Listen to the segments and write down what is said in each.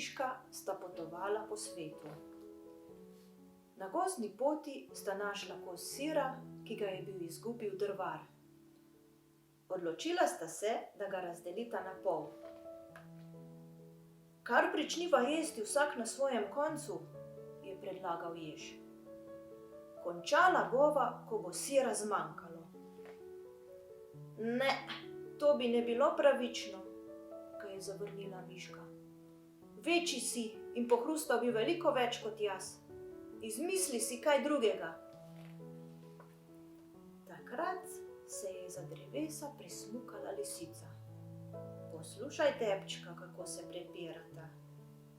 miška sta potovala po svetu. Na gozdni poti sta našla kos sira, ki ga je bil izgubil drvar. Odločila sta se, da ga razdelita na pol. Kar pričniva jesti vsak na svojem koncu, je predlagal jež. Končala bova, ko bo sira zmanjkalo. Ne, to bi ne bilo pravično, ga je zavrnila miška. Večji si in pohrustal bi veliko več kot jaz. Izmisli si kaj drugega. Takrat se je za drevesa prismukala lisica. Poslušaj, tepčka, kako se prepirata,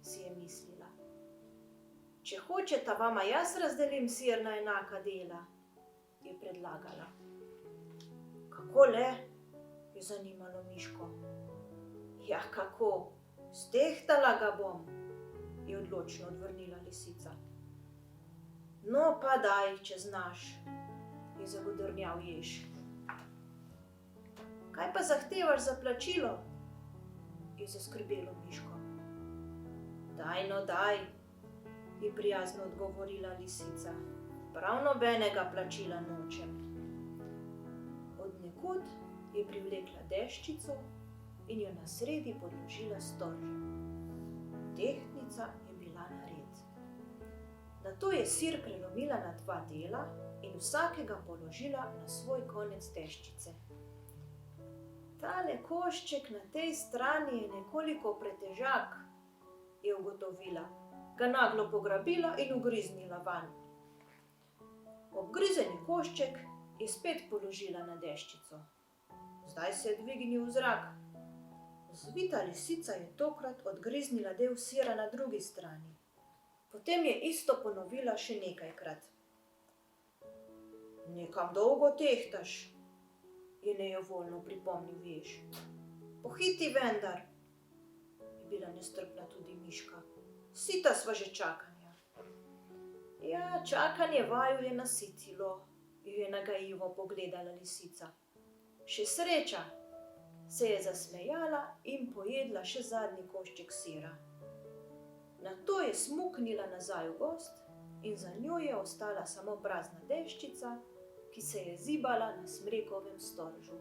si je mislila. Če hočeta, vama jaz razdelim sir na enaka dela, je predlagala. Kako le? Je zanimalo miško. Ja, kako? Stehtala ga bom, je odločno odvrnila lisica. No, pa daj, če znaš, je zagodrnjal jež. Kaj pa zahtevaš za plačilo? Je zaskrbelo miško. Daj, no daj, je prijazno odgovorila lisica. Prav nobenega plačila nočem. Od nekud je privlekla deščico in jo na sredi podložila storžem. Tehtnica je bila nared. Nato je sir prelomila na 2 dela in vsakega položila na svoj konec deščice. Tale košček na tej strani je nekoliko pretežak, je ugotovila, ga naglo pograbila in ugriznila vanj. Obgrizeni košček je spet položila na deščico. Zdaj se je dvignil v zrak. Zvita lisica je tokrat odgriznila del sira na drugi strani. Potem je isto ponovila še nekajkrat. Nekam dolgo tehtaš, je nejevoljno pripomnil jež. Pohiti vendar, je bila nestrpna tudi miška. Sita sva že čakanja. Ja, čakanje vaju je nasitilo, jo je nagajivo pogledala lisica. Še sreča, se je zasmejala in pojedla še zadnji košček sira. Nato je smuknila nazaj v gozd in za njo je ostala samo prazna deščica, ki se je zibala na smrekovem storžu.